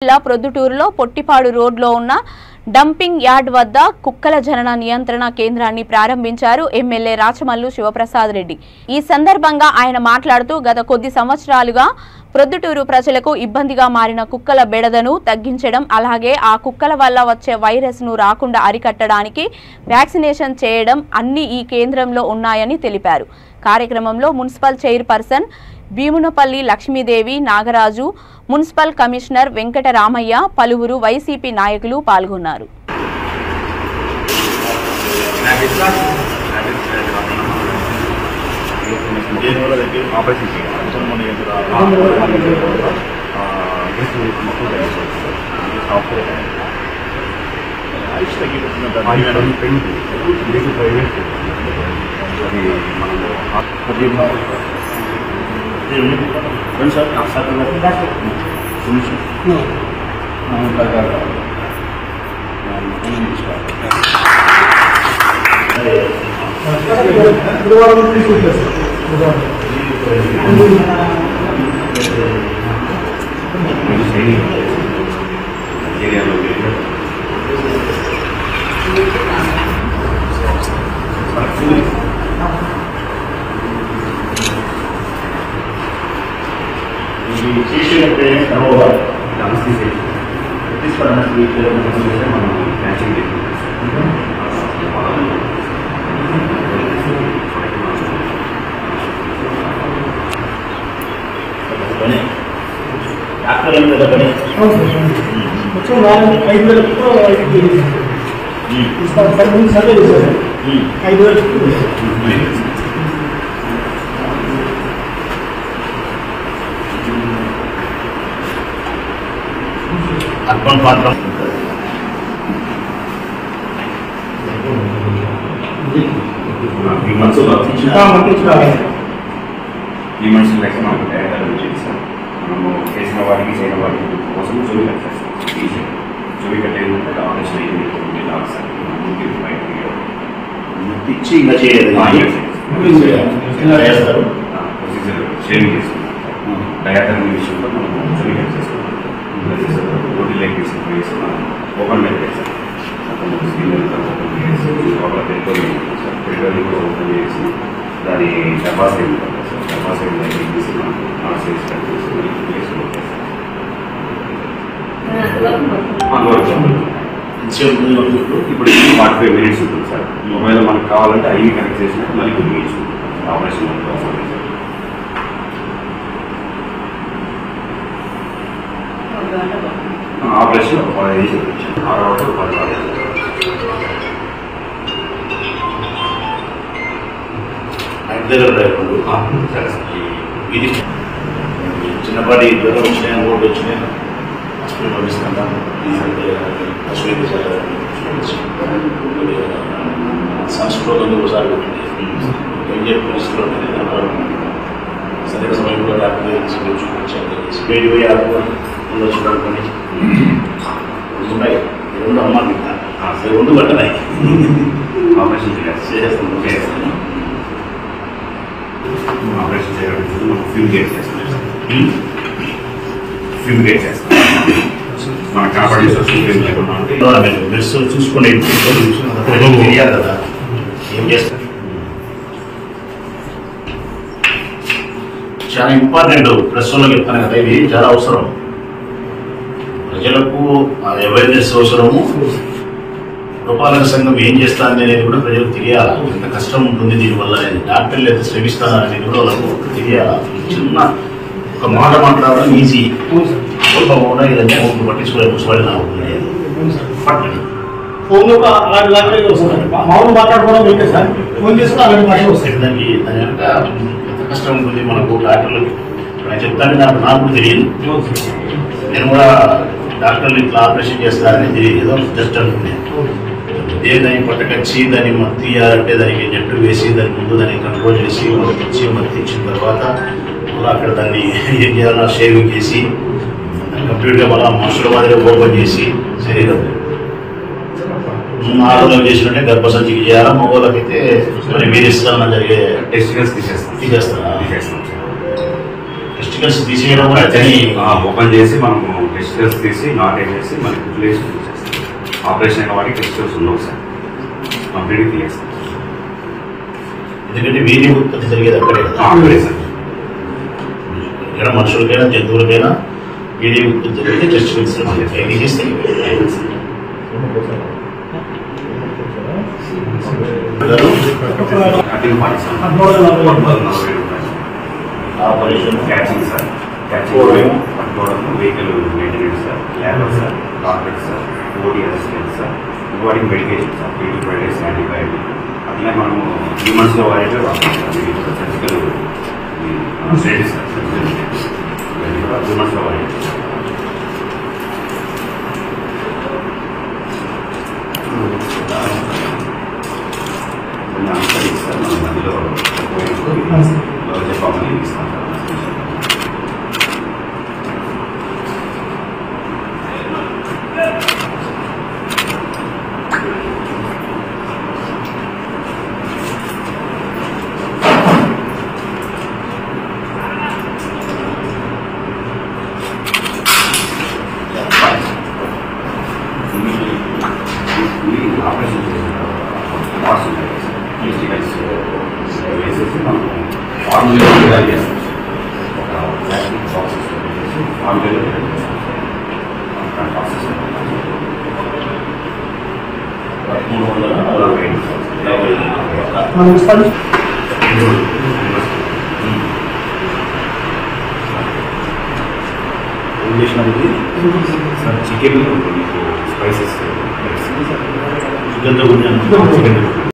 జిల్లా ప్రొద్దుటూరులో పొట్టిపాడు రోడ్లో ఉన్న డంపింగ్ యార్డ్ వద్ద కుక్కల జనన నియంత్రణ కేంద్రాన్ని ప్రారంభించారు ఎమ్మెల్యే రాచమల్లు శివప్రసాద్ రెడ్డి। ఈ సందర్భంగా ఆయన మాట్లాడుతూ గత కొద్ది సంవత్సరాలుగా ప్రొద్దుటూరు ప్రజలకు ఇబ్బందిగా మారిన కుక్కల బెడదను తగ్గించడం అలాగే ఆ కుక్కల వల్ల వచ్చే వైరస్ ను రాకుండా అరికట్టడానికి వ్యాక్సినేషన్ చేయడం అన్ని ఈ కేంద్రంలో ఉన్నాయని తెలిపారు। కార్యక్రమంలో municipal chairperson Bhimunapalli Lakshmidevi Nagaraju, municipal commissioner Venkataramaiah, పలువురు వైసీపీ నాయకులు పాల్గొన్నారు। अर्पण पात्र ओपन दानी डबासी ఇప్పుడు 45 మినిట్స్ ఉంటుంది సార్। ఒకవేళ మనకు కావాలంటే ఐవి కనెక్ట్ చేసినా మళ్ళీ కొద్దిగా ఇచ్చుకుంటాం ఆపరేషన్ ఆపరేషన్ 15 ఇది చిన్నపాటి జ్వరం వచ్చినాయి, ఓటు వచ్చినాయి, హాస్పిటల్ పంపిస్తున్నాం। సంస్కృతం ఒకసారి పరిస్థితులు సరైన సమయంలో డాక్టర్ చూపించాను। 7,600 చూడాలని ఉన్నాయి, 2 అమ్మాలి 2 పట్టనాయి ఆపరేషన్ చేస్తాను। ఆపరేషన్ చేయడానికి మనం ఫ్యూమిగేట్ చేస్తాం మన కాపాడే మెస్ చూసుకునే తెలియాలి కదా ఏం చేస్తారు। చాలా ఇంపార్టెంట్, ప్రెస్ వాళ్ళకి చెప్తాను కదా, ఇది చాలా అవసరం ప్రజలకు, అవేర్నెస్ అవసరము। పురపాలక సంఘం ఏం చేస్తుంది అనేది కూడా ప్రజలకు తెలియాలి, ఎంత కష్టం ఉంటుంది దీనివల్ల అనేది, డాక్టర్లు ఎంత శ్రమిస్తారనేది కూడా వాళ్ళకు తెలియాలి। చిన్న ఒక మాట మాట్లాడడం ఈజీ, కూడా ఇదంతా పట్టించుకునే ముసలి పట్టండి దానికి దాని వెనక ఎంత కష్టం ఉంటుంది మనకు డాక్టర్లకి నేను చెప్తాను, నాకు కూడా తెలియదు। నేను కూడా డాక్టర్లు ఇట్లా ఆపరేషన్ చేస్తారని తెలియదు, ఏదో జస్ట్ అనుకున్నాను। దాన్ని పట్టకచ్చి దాన్ని మత్తియాలంటే దానికి జట్టు వేసి దాని ముందు దాన్ని కంట్రోల్ చేసి మత్తిచ్చి మత్తిచ్చిన తర్వాత మళ్ళీ అక్కడ దాన్ని ఏం చేయాలన్నా షేవింగ్ చేసి కంప్లీట్గా మళ్ళీ మనుషుల మాదిరి ఓపెన్ చేసి శరీరం ఆరోగ్యం చేసినట్టే గర్భసంచికి చేయాలా, మగవాళ్ళకైతే మరి మీరు ఇస్తారన్న జరిగే టెస్ట్ తీసేస్తాం తీసేస్తారా? టెస్ట్ టెస్టికల్స్ తీసేయడం ఓపెన్ చేసి మనము టెస్టికల్స్ తీసి నాట్ వేసేసి మనకి రిలేషన్ చేస్తాం. ఆపరేషన్ అయిన వాటికి టెస్టికల్స్ ఉండవు సార్, కంప్లీట్గా క్లియర్ సార్. ఎందుకంటే వీర్య ఉత్పత్తి జరిగేది అక్కడే కదా. అక్కడే సార్. ఇక్కడ మనుషులకైనా జంతువులకైనా వీర్య ఉత్పత్తి జరిగితే టెస్టికల్స్ తీసేస్తే ఆపరేషన్ క్యాచింగ్ సార్, క్యాచింగ్ పట్టుకోవడం, vehicle maintenance sir, labour sir, carpet sir, OT assistant sir, వాటికి మెడికేషన్ సార్, యాంటీబయాటిక్స్, యాంటీబయాటిక్ అట్లనే మనము హ్యూమన్స్లో వాడేవి వాడతాం sir. Surgical stage sir, surgical ఇవన్నీ కూడా హ్యూమన్స్లో వాడేవి. అనుసరించి సార్ మనం మధ్యలో చెప్పమని ఇస్తాం సార్. ఆపరేషన్ పార్ట్స్ ఉంటాయి టెస్టికల్స్ వేసేసి మనం ఫార్ములా తయారు చేస్తాం. ఒక ప్లాస్టిక్ బాక్సెస్ వేసేసి ఫార్ములా తయారు చేస్తాం. ప్రాసెస్ 1340 చికెన్ స్పైసెస్ చికెన్తో